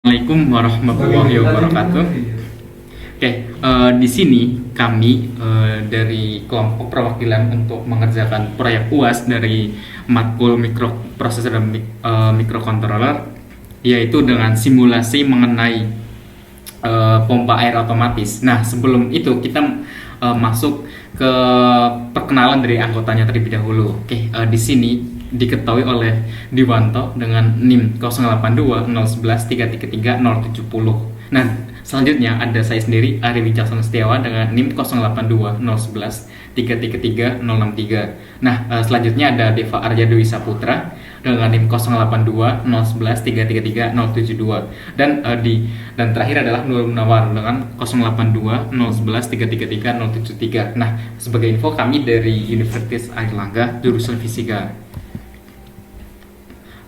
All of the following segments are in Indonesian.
Assalamualaikum warahmatullahi wabarakatuh. Oke, di sini kami dari kelompok perwakilan untuk mengerjakan proyek UAS dari matkul mikroprosesor dan mikrocontroller, yaitu dengan simulasi mengenai pompa air otomatis. Nah, sebelum itu kita masuk ke perkenalan dari anggotanya terlebih dahulu. Oke, di sini diketahui oleh Diwanto dengan NIM 082 011 333 070. Nah, selanjutnya ada saya sendiri, Ari Wicaksono Setiawan, dengan NIM 082 011 333 063. Nah, selanjutnya ada Deva Arya Dewi Saputra dengan NIM 082 011 333 072. Dan terakhir adalah Nurul Munawar dengan 082 011 333 073. Nah, sebagai info, kami dari Universitas Airlangga jurusan Fisika.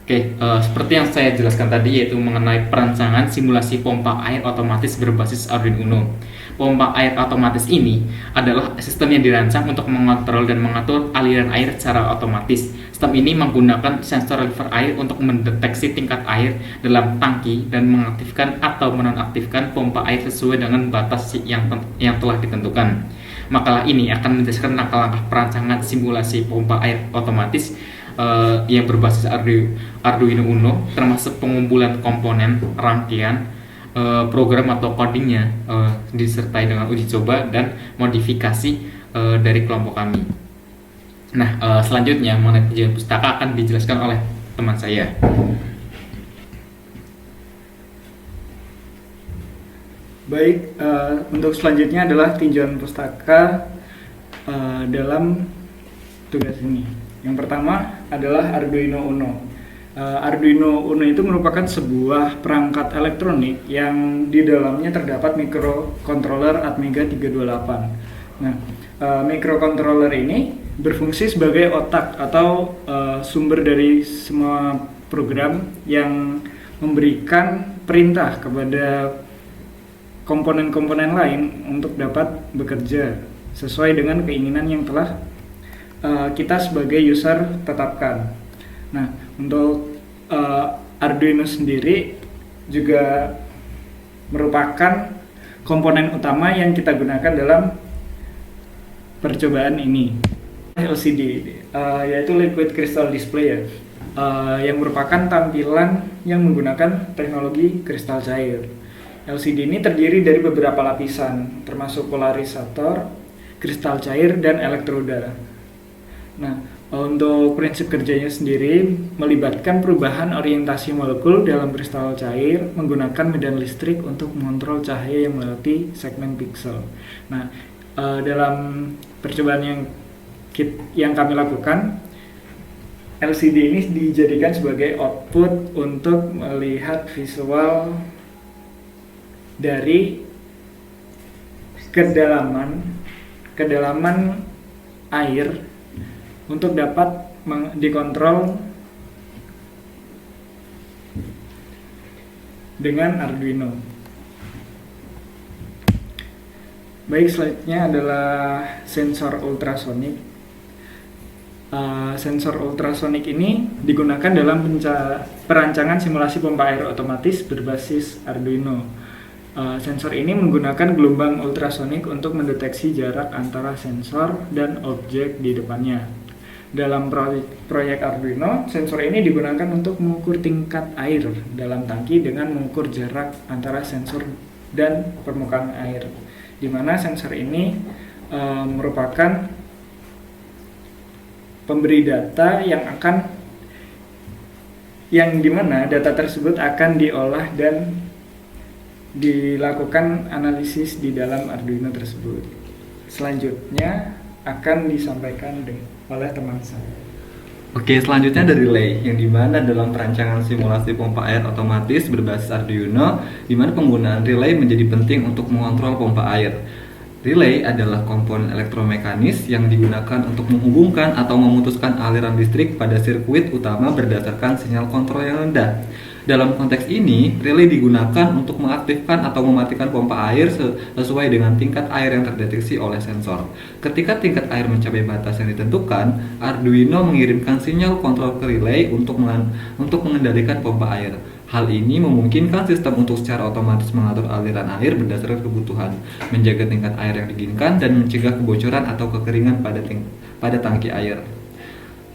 Oke, seperti yang saya jelaskan tadi, yaitu mengenai perancangan simulasi pompa air otomatis berbasis Arduino Uno. Pompa air otomatis ini adalah sistem yang dirancang untuk mengontrol dan mengatur aliran air secara otomatis. Sistem ini menggunakan sensor reliever air untuk mendeteksi tingkat air dalam tangki dan mengaktifkan atau menonaktifkan pompa air sesuai dengan batas yang telah ditentukan. Makalah ini akan menjelaskan langkah-langkah perancangan simulasi pompa air otomatis yang berbasis Arduino Uno, termasuk pengumpulan komponen, rangkaian, program atau codingnya, disertai dengan uji coba dan modifikasi dari kelompok kami. Nah, selanjutnya mengenai penjualan pustaka akan dijelaskan oleh teman saya. Baik, untuk selanjutnya adalah tinjauan pustaka dalam tugas ini. Yang pertama adalah Arduino Uno. Arduino Uno itu merupakan sebuah perangkat elektronik yang di dalamnya terdapat microcontroller Atmega 328. Nah, microcontroller ini berfungsi sebagai otak atau sumber dari semua program yang memberikan perintah kepada komponen-komponen lain untuk dapat bekerja sesuai dengan keinginan yang telah kita sebagai user tetapkan. Nah, untuk Arduino sendiri juga merupakan komponen utama yang kita gunakan dalam percobaan ini. LCD, yaitu Liquid Crystal Display ya, yang merupakan tampilan yang menggunakan teknologi kristal cair. LCD ini terdiri dari beberapa lapisan, termasuk polarisator, kristal cair, dan elektroda. Nah, untuk prinsip kerjanya sendiri melibatkan perubahan orientasi molekul dalam kristal cair menggunakan medan listrik untuk mengontrol cahaya yang melewati segmen pixel. Nah, dalam percobaan yang kami lakukan, LCD ini dijadikan sebagai output untuk melihat visual dari kedalaman air untuk dapat dikontrol dengan Arduino. Baik, selanjutnya adalah sensor ultrasonik. Sensor ultrasonik ini digunakan dalam perancangan simulasi pompa air otomatis berbasis Arduino. Sensor ini menggunakan gelombang ultrasonik untuk mendeteksi jarak antara sensor dan objek di depannya. Dalam proyek Arduino, sensor ini digunakan untuk mengukur tingkat air dalam tangki dengan mengukur jarak antara sensor dan permukaan air, di mana sensor ini merupakan pemberi data yang dimana data tersebut akan diolah dan dilakukan analisis di dalam Arduino tersebut. Selanjutnya akan disampaikan oleh teman saya. Oke, selanjutnya ada relay, yang dimana dalam perancangan simulasi pompa air otomatis berbasis Arduino, dimana penggunaan relay menjadi penting untuk mengontrol pompa air. Relay adalah komponen elektromekanis yang digunakan untuk menghubungkan atau memutuskan aliran listrik pada sirkuit utama berdasarkan sinyal kontrol yang rendah. Dalam konteks ini, relay digunakan untuk mengaktifkan atau mematikan pompa air sesuai dengan tingkat air yang terdeteksi oleh sensor. Ketika tingkat air mencapai batas yang ditentukan, Arduino mengirimkan sinyal kontrol ke relay untuk mengendalikan pompa air. Hal ini memungkinkan sistem untuk secara otomatis mengatur aliran air berdasarkan kebutuhan, menjaga tingkat air yang diinginkan, dan mencegah kebocoran atau kekeringan pada tangki air.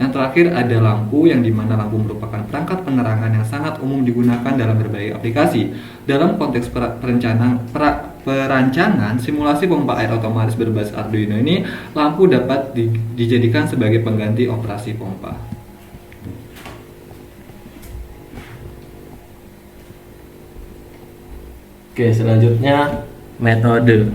Yang terakhir ada lampu, yang dimana lampu merupakan perangkat penerangan yang sangat umum digunakan dalam berbagai aplikasi. Dalam konteks perancangan simulasi pompa air otomatis berbasis Arduino ini, lampu dapat dijadikan sebagai pengganti operasi pompa. Oke, selanjutnya metode.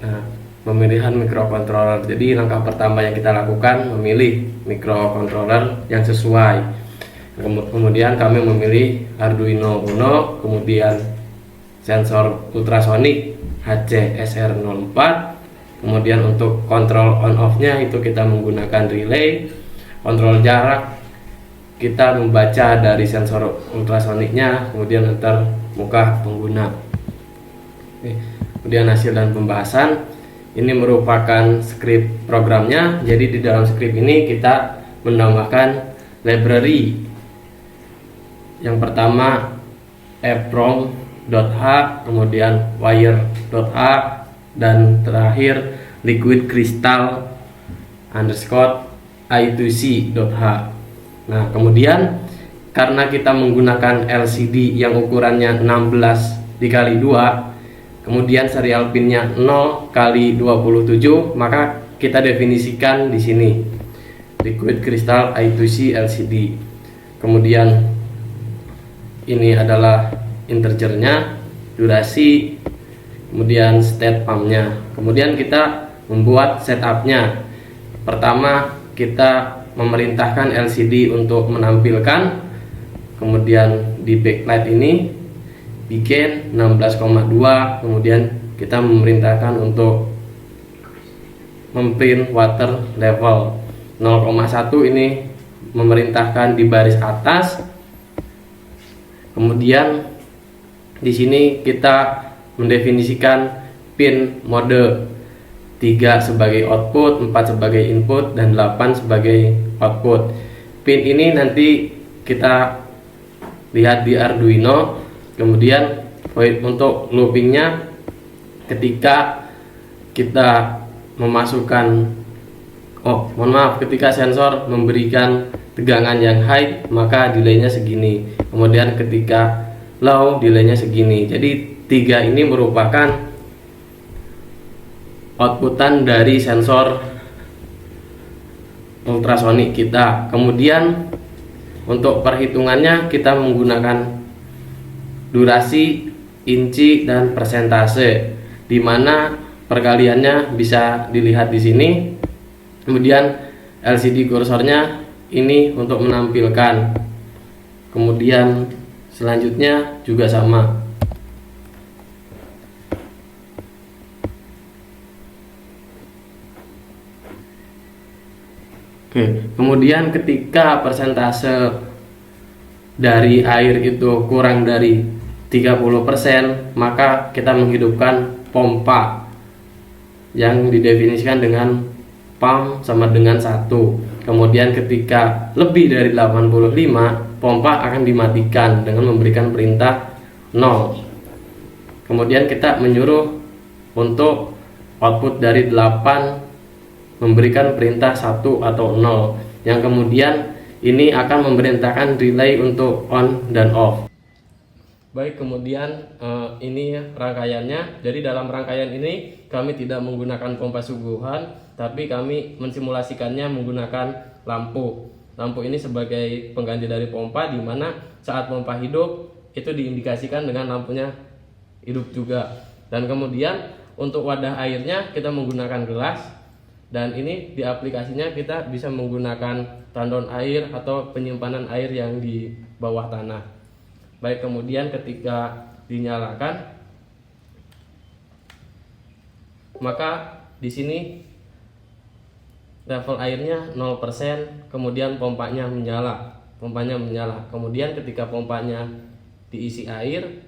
Nah, pemilihan microcontroller. Jadi langkah pertama yang kita lakukan memilih microcontroller yang sesuai. Kemudian kami memilih Arduino Uno, kemudian sensor ultrasonic HC-SR04. Kemudian untuk kontrol on off-nya itu kita menggunakan relay. Kontrol jarak kita membaca dari sensor ultrasoniknya, kemudian antar muka pengguna. Oke. Kemudian hasil dan pembahasan. Ini merupakan script programnya. Jadi di dalam script ini kita menambahkan library. Yang pertama EPROM.h, kemudian wire.h, dan terakhir liquid crystal underscore I2C.h. Nah, kemudian karena kita menggunakan LCD yang ukurannya 16 dikali 2, kemudian serial pinnya 0 kali 27, maka kita definisikan di sini liquid crystal I2C LCD. Kemudian ini adalah integernya, durasi, kemudian state pumpnya. Kemudian kita membuat setupnya. Pertama kita memerintahkan LCD untuk menampilkan, kemudian di backlight ini bikin 16,2, kemudian kita memerintahkan untuk memprint water level 0,1, ini memerintahkan di baris atas. Kemudian di sini kita mendefinisikan pin mode 3 sebagai output, 4 sebagai input, dan 8 sebagai output. Pin ini nanti kita lihat di Arduino. Kemudian untuk loopingnya, ketika kita memasukkan ketika sensor memberikan tegangan yang high, maka delaynya segini. Kemudian ketika low, delaynya segini. Jadi 3 ini merupakan outputan dari sensor ultrasonik kita. Kemudian untuk perhitungannya kita menggunakan durasi, inci, dan persentase, di mana perkaliannya bisa dilihat di sini. Kemudian LCD kursornya ini untuk menampilkan. Kemudian selanjutnya juga sama. Oke, kemudian ketika persentase dari air itu kurang dari 30%, maka kita menghidupkan pompa yang didefinisikan dengan pump sama dengan 1. Kemudian ketika lebih dari 85, pompa akan dimatikan dengan memberikan perintah 0. Kemudian kita menyuruh untuk output dari 8 memberikan perintah 1 atau 0, yang kemudian ini akan memerintahkan relay untuk on dan off. Baik, kemudian ini rangkaiannya. Jadi dalam rangkaian ini kami tidak menggunakan pompa suguhan, tapi kami mensimulasikannya menggunakan lampu. Lampu ini sebagai pengganti dari pompa, di mana saat pompa hidup itu diindikasikan dengan lampunya hidup juga. Dan kemudian untuk wadah airnya kita menggunakan gelas. Dan ini di aplikasinya kita bisa menggunakan tandon air atau penyimpanan air yang di bawah tanah. Baik, kemudian ketika dinyalakan, maka di sini level airnya 0%, kemudian pompanya menyala. Kemudian ketika pompanya diisi air,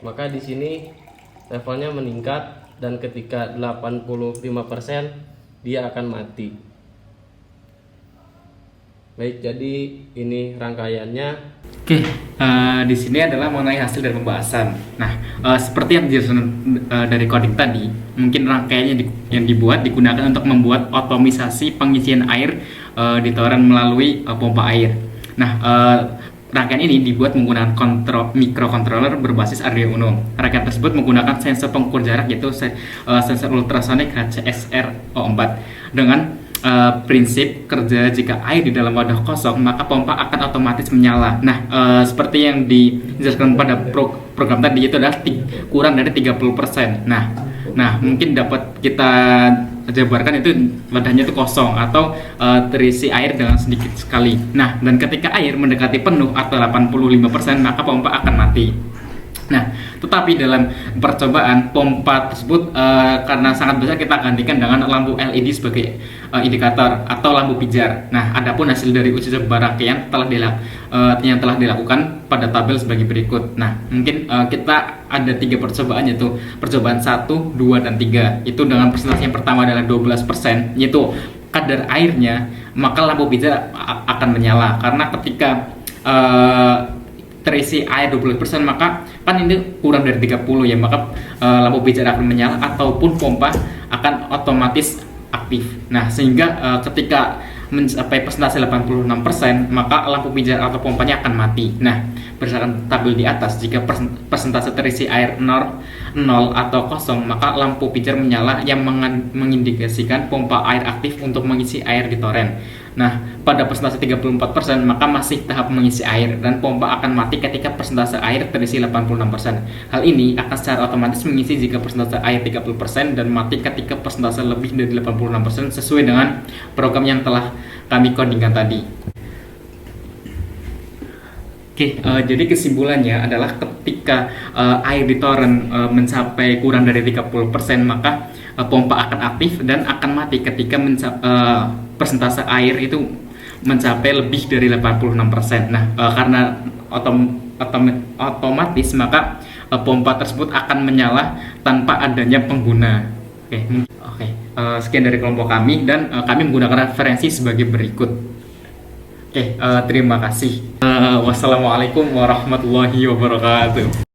maka di sini levelnya meningkat, dan ketika 85% dia akan mati. Baik, jadi ini rangkaiannya. Oke, di sini adalah mengenai hasil dari pembahasan. Nah, seperti yang dijelaskan dari coding tadi, mungkin rangkaiannya yang dibuat digunakan untuk membuat otomisasi pengisian air di toren melalui pompa air. Nah, rangkaian ini dibuat menggunakan microcontroller berbasis Arduino Uno. Rangkaian tersebut menggunakan sensor pengukur jarak yaitu sensor ultrasonic HCSR-O4 dengan prinsip kerja jika air di dalam wadah kosong maka pompa akan otomatis menyala. Nah, seperti yang dijelaskan pada program tadi itu adalah kurang dari 30%. Nah, mungkin dapat kita jabarkan itu wadahnya itu kosong atau terisi air dengan sedikit sekali. Nah, dan ketika air mendekati penuh atau 85% maka pompa akan mati. Nah, tetapi dalam percobaan pompa tersebut karena sangat besar kita gantikan dengan lampu LED sebagai indikator atau lampu pijar. Nah, adapun hasil dari uji coba rangkaian yang telah dilakukan pada tabel sebagai berikut. Nah, mungkin kita ada 3 percobaan yaitu percobaan 1, 2, dan 3. Itu dengan persentase yang pertama adalah 12%, yaitu kadar airnya, maka lampu pijar akan menyala karena ketika terisi air 12% maka kan ini kurang dari 30 ya, maka lampu pijar akan menyala ataupun pompa akan otomatis aktif. Nah, sehingga ketika mencapai persentase 86% maka lampu pijar atau pompanya akan mati. Nah, berdasarkan tabel di atas, jika persentase terisi air 0 atau kosong maka lampu pijar menyala yang mengindikasikan pompa air aktif untuk mengisi air di toren. Nah, pada persentase 34% maka masih tahap mengisi air dan pompa akan mati ketika persentase air terisi 86%. Hal ini akan secara otomatis mengisi jika persentase air 30% dan mati ketika persentase lebih dari 86% sesuai dengan program yang telah kami codingkan tadi. Oke, jadi kesimpulannya adalah ketika air di toren mencapai kurang dari 30% maka pompa akan aktif dan akan mati ketika persentase air itu mencapai lebih dari 86%. Nah, karena otomatis maka pompa tersebut akan menyala tanpa adanya pengguna. Oke. Sekian dari kelompok kami dan kami menggunakan referensi sebagai berikut. Terima kasih. Wassalamualaikum warahmatullahi wabarakatuh.